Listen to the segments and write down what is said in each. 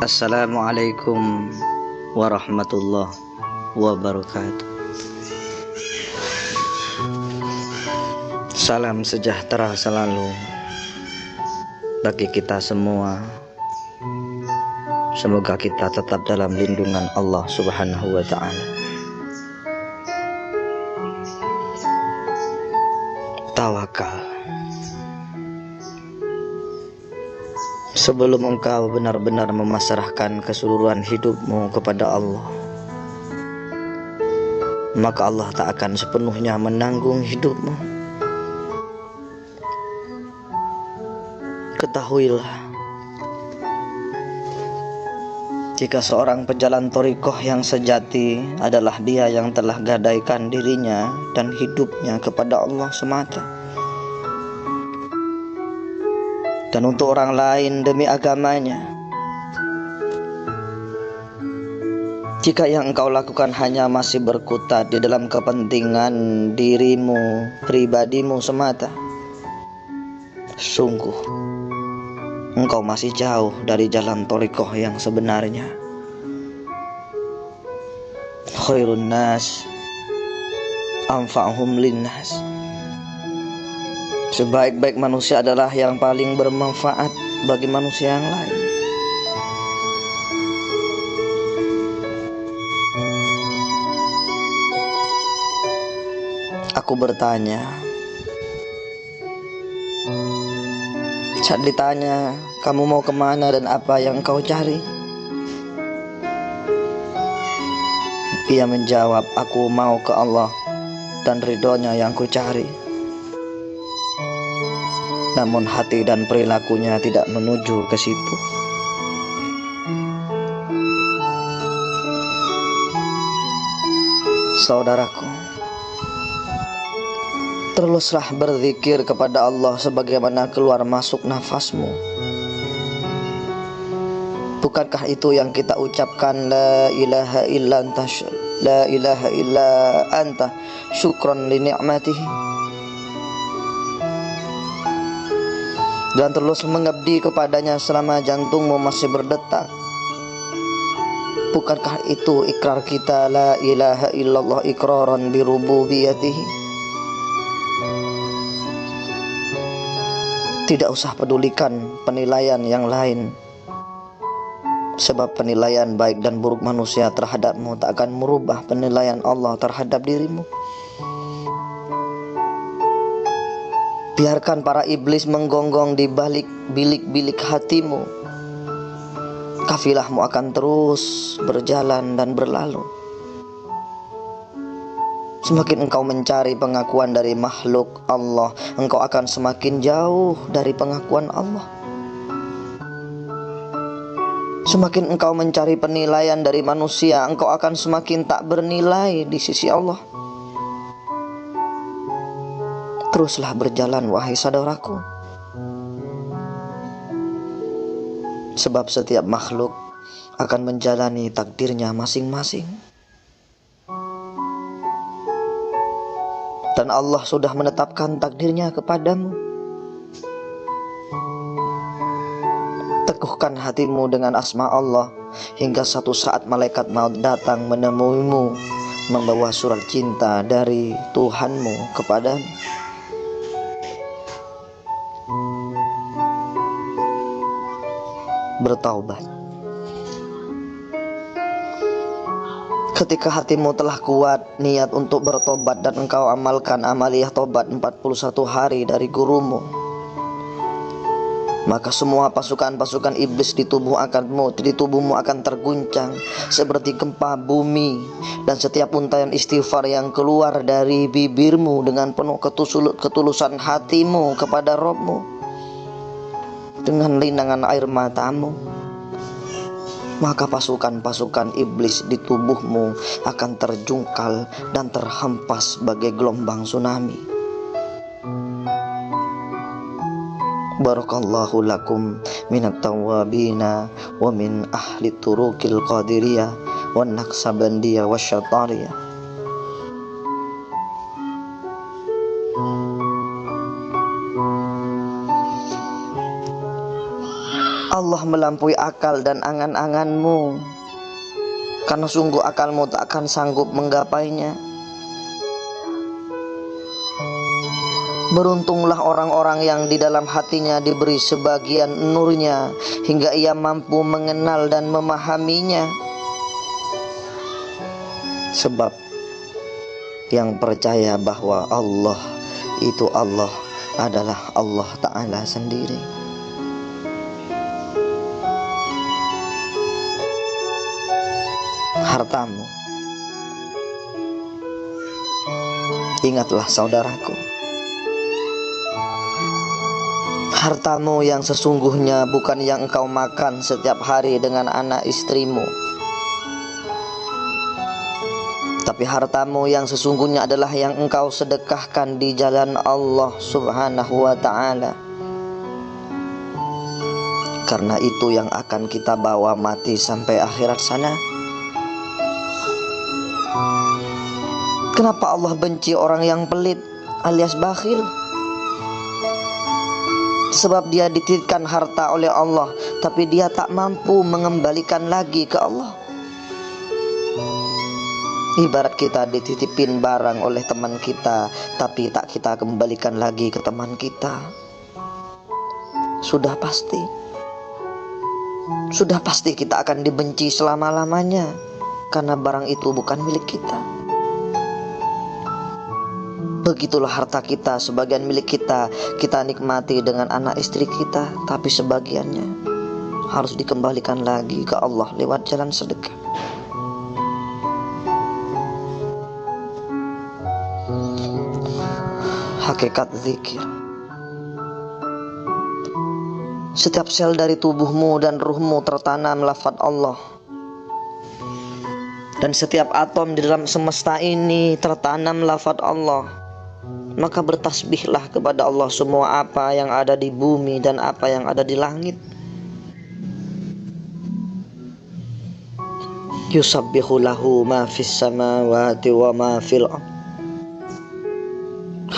Assalamualaikum warahmatullahi wabarakatuh. Salam sejahtera selalu bagi kita semua. Semoga kita tetap dalam lindungan Allah Subhanahu wa ta'ala. Tawakal. Sebelum engkau benar-benar memasrahkan keseluruhan hidupmu kepada Allah, maka Allah tak akan sepenuhnya menanggung hidupmu. Ketahuilah, jika seorang pejalan thariqah yang sejati adalah dia yang telah gadaikan dirinya dan hidupnya kepada Allah semata, dan untuk orang lain demi agamanya. Jika yang engkau lakukan hanya masih berkutat di dalam kepentingan dirimu, pribadimu semata, sungguh engkau masih jauh dari jalan thariqah yang sebenarnya. Khairun nas anfa'uhum linnas. Sebaik-baik manusia adalah yang paling bermanfaat bagi manusia yang lain. Aku bertanya, saat ditanya, kamu mau kemana dan apa yang kau cari? Ia menjawab, aku mau ke Allah dan ridhonya yang ku cari. Namun hati dan perilakunya tidak menuju ke situ. Saudaraku, teruslah berzikir kepada Allah sebagaimana keluar masuk nafasmu. Bukankah itu yang kita ucapkan, la ilaha illa anta, la ilaha illa anta syukran li ni'matihi, dan terus mengabdi kepadanya selama jantungmu masih berdetak? Bukankah itu ikrar kita, la ilaha illallah iqraran bi rububiyatihi? Tidak usah pedulikan penilaian yang lain, sebab penilaian baik dan buruk manusia terhadapmu tak akan merubah penilaian Allah terhadap dirimu. Biarkan para iblis menggonggong di balik bilik-bilik hatimu. Kafilahmu akan terus berjalan dan berlalu. Semakin engkau mencari pengakuan dari makhluk Allah, engkau akan semakin jauh dari pengakuan Allah. Semakin engkau mencari penilaian dari manusia, engkau akan semakin tak bernilai di sisi Allah. Teruslah berjalan, wahai saudaraku, sebab setiap makhluk akan menjalani takdirnya masing-masing. Dan Allah sudah menetapkan takdirnya kepadamu. Teguhkan hatimu dengan asma Allah hingga satu saat malaikat maut datang menemuimu membawa surat cinta dari Tuhanmu kepadamu. Bertaubat. Ketika hatimu telah kuat niat untuk bertobat dan engkau amalkan amaliyah tobat 41 hari dari gurumu, maka semua pasukan-pasukan iblis di tubuhmu akan terguncang seperti gempa bumi, dan setiap untayan istighfar yang keluar dari bibirmu dengan penuh ketulusan hatimu kepada Rabbmu, dengan linangan air matamu, maka pasukan-pasukan iblis di tubuhmu akan terjungkal dan terhempas bagai gelombang tsunami. Barakallahu lakum minat tawabina wa min ahli turuqil qadiriyah wa naqsabandiyah wa syatariyah. Allah melampaui akal dan angan-anganmu, karena sungguh akalmu tak akan sanggup menggapainya. Beruntunglah orang-orang yang di dalam hatinya diberi sebagian nurnya, hingga ia mampu mengenal dan memahaminya. Sebab yang percaya bahwa Allah itu Allah adalah Allah Ta'ala sendiri. Hartamu, ingatlah saudaraku, hartamu yang sesungguhnya bukan yang engkau makan setiap hari dengan anak istrimu, tapi hartamu yang sesungguhnya adalah yang engkau sedekahkan di jalan Allah Subhanahu wa ta'ala. Karena itu yang akan kita bawa mati sampai akhirat sana. Kenapa Allah benci orang yang pelit alias bakhil? Sebab dia dititipkan harta oleh Allah, tapi dia tak mampu mengembalikan lagi ke Allah. Ibarat kita dititipin barang oleh teman kita, tapi tak kita kembalikan lagi ke teman kita. Sudah pasti kita akan dibenci selama-lamanya, karena barang itu bukan milik kita. Begitulah harta kita, sebagian milik kita, kita nikmati dengan anak istri kita, tapi sebagiannya harus dikembalikan lagi ke Allah lewat jalan sedekah. Hakikat zikir. Setiap sel dari tubuhmu dan ruhmu tertanam lafaz Allah. Dan setiap atom di dalam semesta ini tertanam lafaz Allah. Maka bertasbihlah kepada Allah semua apa yang ada di bumi dan apa yang ada di langit. Yusabbihu lahu ma fis samawati wa ma fil ardh.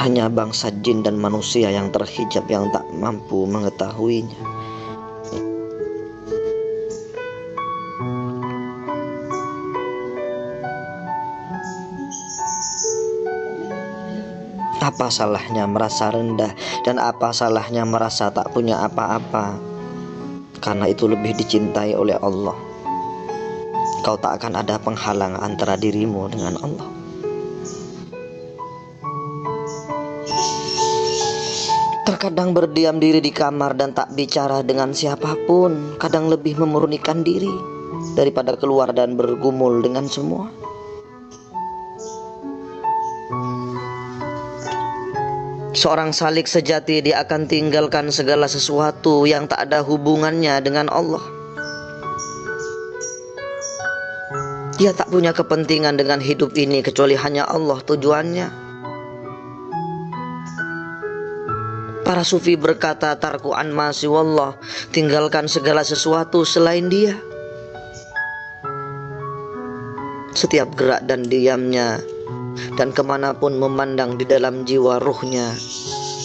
Hanya bangsa jin dan manusia yang terhijab yang tak mampu mengetahuinya. Apa salahnya merasa rendah, dan apa salahnya merasa tak punya apa-apa? Karena itu lebih dicintai oleh Allah. Kau tak akan ada penghalang antara dirimu dengan Allah. Terkadang berdiam diri di kamar dan tak bicara dengan siapapun, kadang lebih memurnikan diri daripada keluar dan bergumul dengan semua. Seorang salik sejati, dia akan tinggalkan segala sesuatu yang tak ada hubungannya dengan Allah. Dia tak punya kepentingan dengan hidup ini kecuali hanya Allah tujuannya. Para sufi berkata, tarku an ma siwallah, tinggalkan segala sesuatu selain Dia. Setiap gerak dan diamnya dan kemanapun memandang di dalam jiwa ruhnya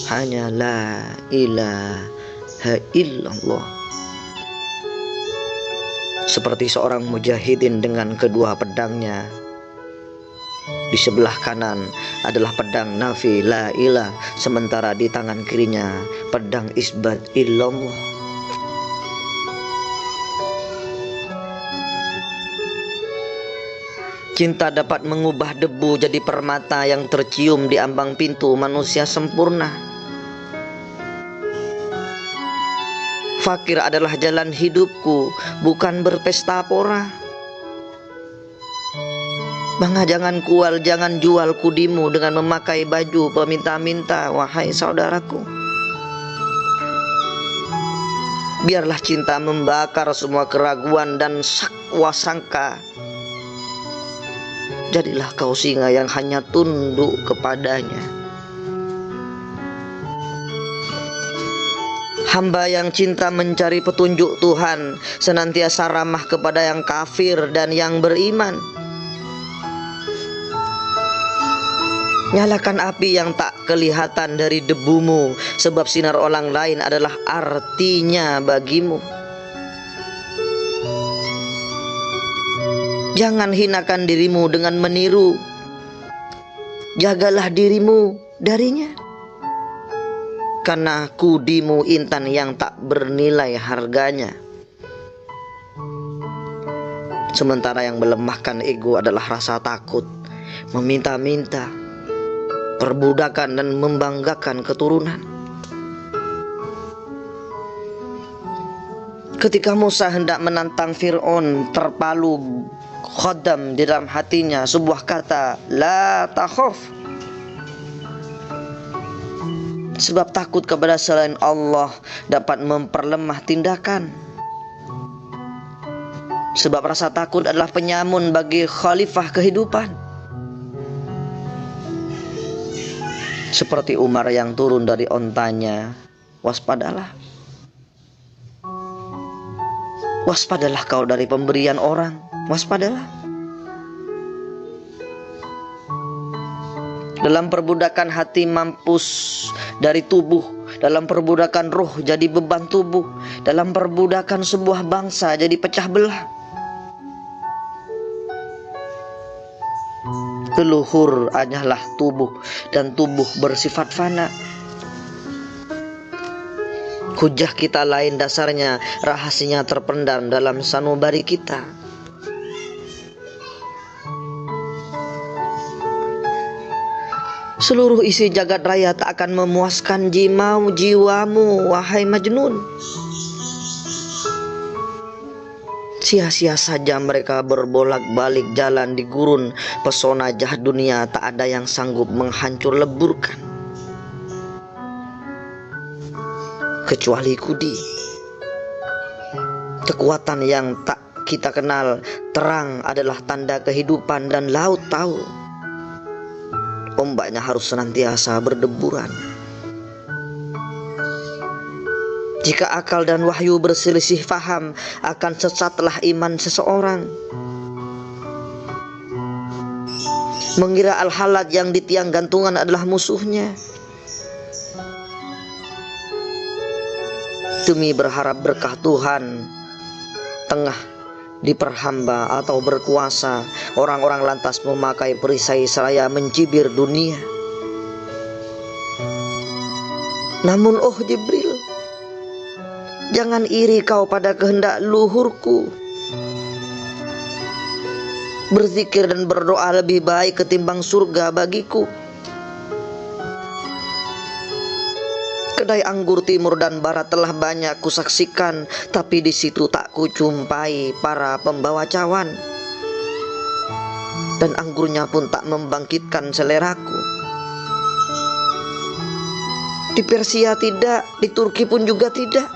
hanya la ilaha illallah. Seperti seorang mujahidin dengan kedua pedangnya. Di sebelah kanan adalah pedang nafi la ilah, sementara di tangan kirinya pedang isbat illallah. Cinta dapat mengubah debu jadi permata yang tercium di ambang pintu manusia sempurna. Fakir adalah jalan hidupku, bukan berpesta pora. Maka jangan kual, jangan jual kudimu dengan memakai baju peminta-minta, wahai saudaraku. Biarlah cinta membakar semua keraguan dan sakwa sangka. Jadilah kau singa yang hanya tunduk kepadanya. Hamba yang cinta mencari petunjuk Tuhan, senantiasa ramah kepada yang kafir dan yang beriman. Nyalakan api yang tak kelihatan dari debumu, sebab sinar orang lain adalah artinya bagimu. Jangan hinakan dirimu dengan meniru. Jagalah dirimu darinya. Karena kudimu intan yang tak bernilai harganya. Sementara yang melemahkan ego adalah rasa takut, meminta-minta, perbudakan dan membanggakan keturunan. Ketika Musa hendak menantang Fir'aun, terpalu khodam di dalam hatinya sebuah kata, la takhaf. Sebab takut kepada selain Allah dapat memperlemah tindakan. Sebab rasa takut adalah penyamun bagi khalifah kehidupan. Seperti Umar yang turun dari ontanya, waspadalah. Waspadalah kau dari pemberian orang, waspadalah. Dalam perbudakan hati mampus dari tubuh, dalam perbudakan roh jadi beban tubuh, dalam perbudakan sebuah bangsa jadi pecah belah. Leluhur hanyalah tubuh dan tubuh bersifat fana. Hujah kita lain dasarnya rahasianya terpendam dalam sanubari kita. Seluruh isi jagat raya tak akan memuaskan jiwamu, wahai Majnun. Sia-sia saja mereka berbolak-balik jalan di gurun pesona jahat dunia, tak ada yang sanggup menghancur leburkan kecuali kudi. Kekuatan yang tak kita kenal, terang adalah tanda kehidupan dan laut tahu. Ombaknya harus senantiasa berdeburan. Jika akal dan wahyu berselisih faham, akan sesatlah iman seseorang. Mengira al-halat yang di tiang gantungan adalah musuhnya. Demi berharap berkah Tuhan tengah diperhamba atau berkuasa, orang-orang lantas memakai perisai seraya mencibir dunia. Namun oh Jibril, jangan iri kau pada kehendak luhurku. Berzikir dan berdoa lebih baik ketimbang surga bagiku. Kedai anggur timur dan barat telah banyak kusaksikan, tapi di situ tak kujumpai para pembawa cawan. Dan anggurnya pun tak membangkitkan seleraku. Di Persia tidak, di Turki pun juga tidak.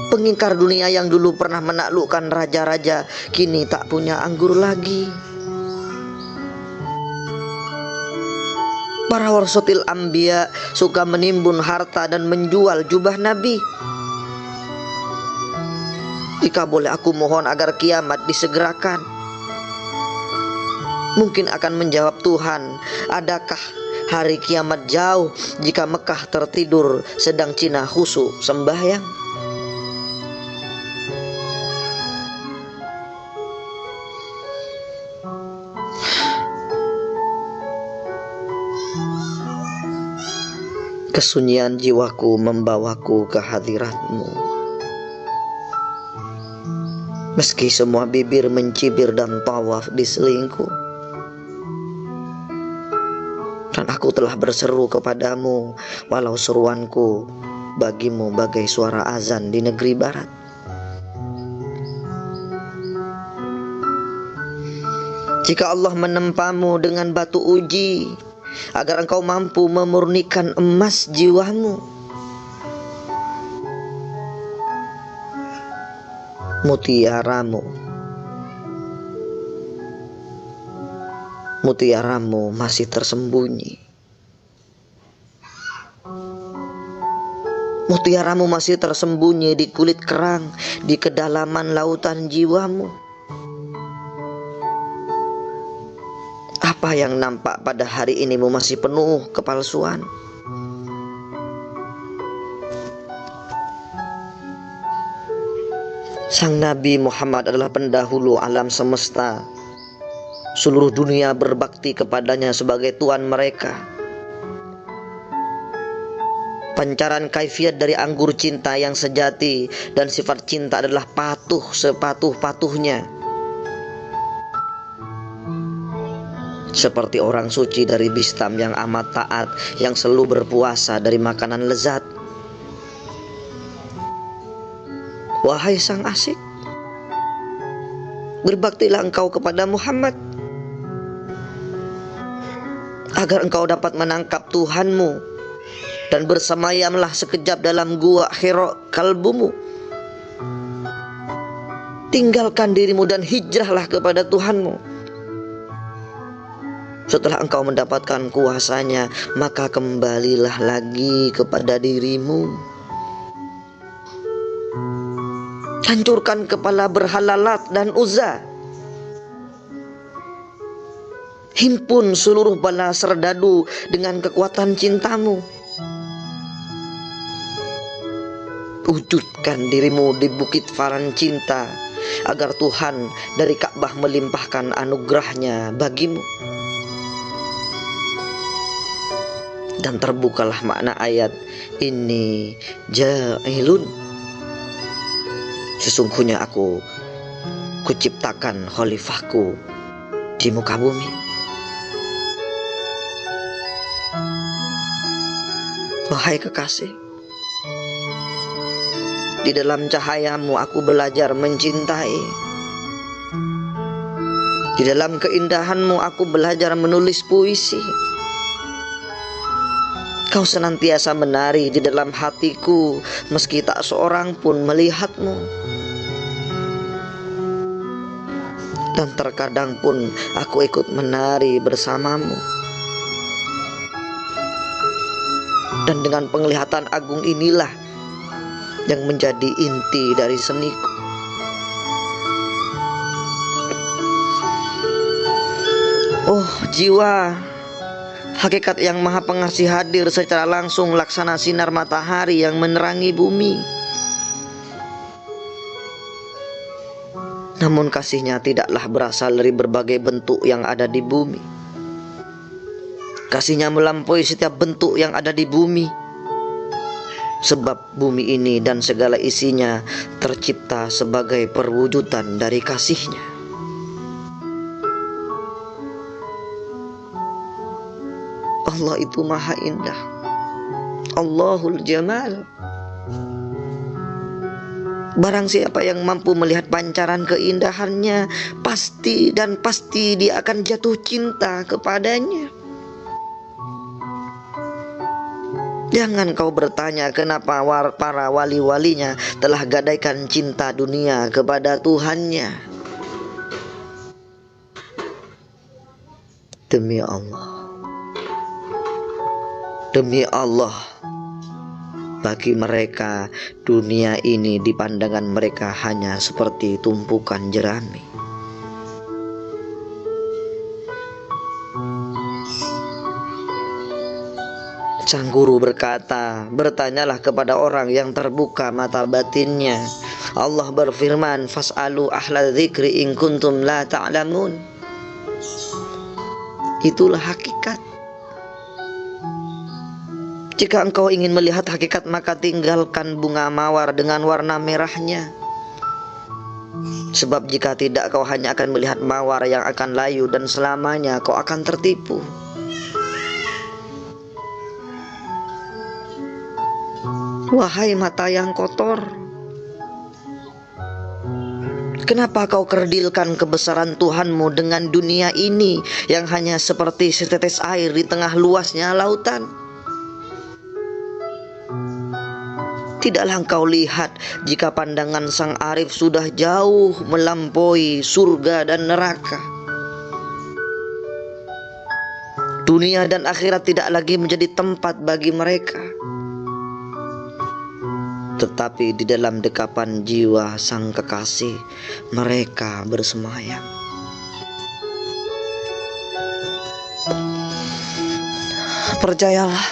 Pengingkar dunia yang dulu pernah menaklukkan raja-raja, kini tak punya anggur lagi. Para warasatil anbiya suka menimbun harta dan menjual jubah Nabi. Jika boleh aku mohon agar kiamat disegerakan. Mungkin akan menjawab Tuhan, adakah hari kiamat jauh jika Mekah tertidur sedang Cina khusyuk sembahyang? Kesunyian jiwaku membawaku ke hadiratmu. Meski semua bibir mencibir dan tawaf di selingkuh, dan aku telah berseru kepadamu, walau seruanku bagimu bagai suara azan di negeri barat. Jika Allah menempamu dengan batu uji, agar engkau mampu memurnikan emas jiwamu, mutiaramu masih tersembunyi. Mutiaramu masih tersembunyi di kulit kerang, di kedalaman lautan jiwamu. Apa yang nampak pada hari ini masih penuh kepalsuan. Sang Nabi Muhammad adalah pendahulu alam semesta. Seluruh dunia berbakti kepadanya sebagai Tuhan mereka. Pancaran kaifiat dari anggur cinta yang sejati, dan sifat cinta adalah patuh sepatuh-patuhnya. Seperti orang suci dari Bistam yang amat taat, yang selalu berpuasa dari makanan lezat. Wahai sang asik, berbaktilah engkau kepada Muhammad, agar engkau dapat menangkap Tuhanmu, dan bersemayamlah sekejap dalam gua Hira kalbumu. Tinggalkan dirimu dan hijrahlah kepada Tuhanmu. Setelah engkau mendapatkan kuasanya, maka kembalilah lagi kepada dirimu. Hancurkan kepala berhala Lat dan Uzza. Himpun seluruh bala serdadu dengan kekuatan cintamu. Wujudkan dirimu di bukit Faran cinta, agar Tuhan dari Ka'bah melimpahkan anugerahnya bagimu. Dan terbukalah makna ayat ini ja'ilun. Sesungguhnya aku kuciptakan khalifahku di muka bumi. Wahai kekasih, di dalam cahayamu aku belajar mencintai. Di dalam keindahanmu aku belajar menulis puisi. Kau senantiasa menari di dalam hatiku, meski tak seorang pun melihatmu. Dan terkadang pun aku ikut menari bersamamu. Dan dengan penglihatan agung inilah yang menjadi inti dari seniku. Oh jiwa, hakikat yang maha pengasih hadir secara langsung laksana sinar matahari yang menerangi bumi. Namun kasihnya tidaklah berasal dari berbagai bentuk yang ada di bumi. Kasihnya melampaui setiap bentuk yang ada di bumi. Sebab bumi ini dan segala isinya tercipta sebagai perwujudan dari kasihnya. Allah itu maha indah. Allahul Jamal. Barang siapa yang mampu melihat pancaran keindahannya, pasti dan pasti dia akan jatuh cinta kepadanya. Jangan kau bertanya kenapa para wali-walinya telah gadaikan cinta dunia kepada Tuhannya. Demi Allah, demi Allah, bagi mereka dunia ini di pandangan mereka hanya seperti tumpukan jerami. Sang guru berkata, bertanyalah kepada orang yang terbuka mata batinnya. Allah berfirman, fas'alu ahla dzikri in kuntum la ta'lamun. Itulah hakikat. Jika engkau ingin melihat hakikat, maka tinggalkan bunga mawar dengan warna merahnya. Sebab jika tidak, kau hanya akan melihat mawar yang akan layu, dan selamanya kau akan tertipu. Wahai mata yang kotor, kenapa kau kerdilkan kebesaran Tuhanmu dengan dunia ini yang hanya seperti setetes air di tengah luasnya lautan? Tidaklah engkau lihat jika pandangan sang arif sudah jauh melampaui surga dan neraka. Dunia dan akhirat tidak lagi menjadi tempat bagi mereka, tetapi di dalam dekapan jiwa sang kekasih mereka bersemayam. Percayalah,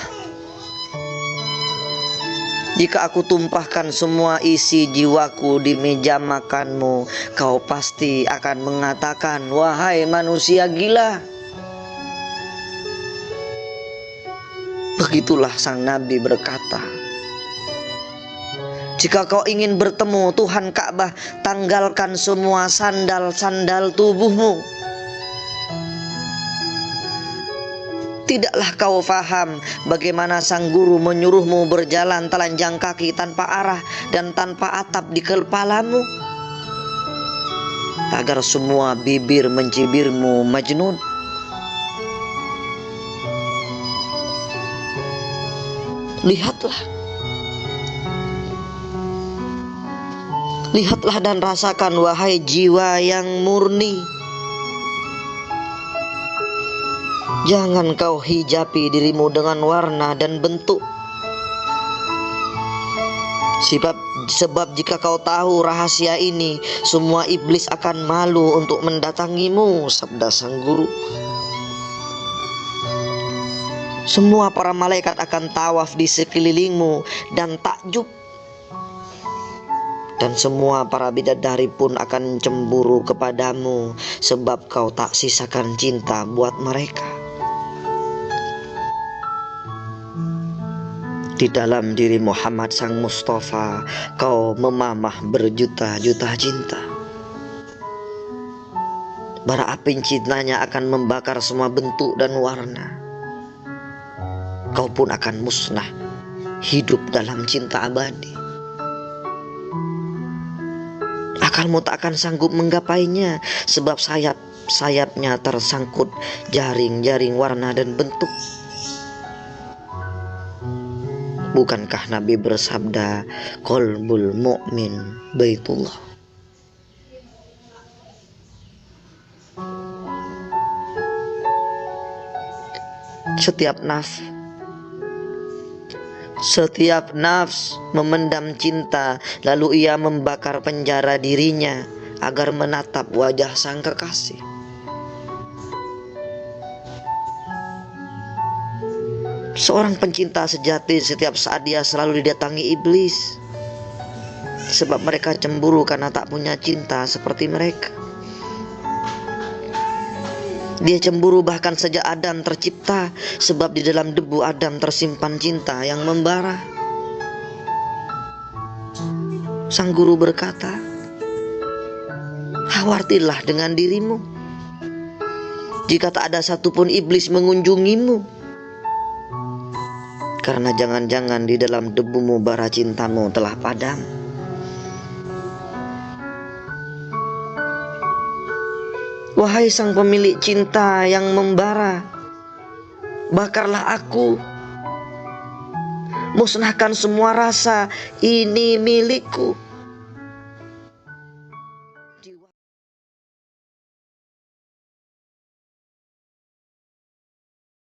Jika aku tumpahkan semua isi jiwaku di meja makanmu, kau pasti akan mengatakan, wahai manusia gila. Begitulah sang Nabi berkata. Jika kau ingin bertemu Tuhan Ka'bah, tanggalkan semua sandal-sandal tubuhmu. Tidaklah kau faham bagaimana sang guru menyuruhmu berjalan telanjang kaki tanpa arah dan tanpa atap di kepalamu, agar semua bibir mencibirmu Majnun. Lihatlah dan rasakan, wahai jiwa yang murni. Jangan kau hijapi dirimu dengan warna dan bentuk. Sebab jika kau tahu rahasia ini, semua iblis akan malu untuk mendatangimu, sabda sang guru. Semua para malaikat akan tawaf di sekelilingmu dan takjub. Dan semua para bidadari pun akan cemburu kepadamu, sebab kau tak sisakan cinta buat mereka. Di dalam diri Muhammad sang Mustafa, kau memamah berjuta-juta cinta. Bara api cintanya akan membakar semua bentuk dan warna. Kau pun akan musnah, hidup dalam cinta abadi. Akalmu tak akan sanggup menggapainya, sebab sayapnya tersangkut jaring-jaring warna dan bentuk. Bukankah Nabi bersabda, qalbul mu'min baitullah? Setiap nafs memendam cinta, lalu ia membakar penjara dirinya agar menatap wajah sang kekasih. Seorang pencinta sejati setiap saat dia selalu didatangi iblis, sebab mereka cemburu karena tak punya cinta seperti mereka. Dia cemburu bahkan sejak Adam tercipta, sebab di dalam debu Adam tersimpan cinta yang membara. Sang guru berkata, khawatirlah dengan dirimu, jika tak ada satupun iblis mengunjungimu, karena jangan-jangan di dalam debumu bara cintamu telah padam. Wahai sang pemilik cinta yang membara, bakarlah aku, musnahkan semua rasa ini milikku.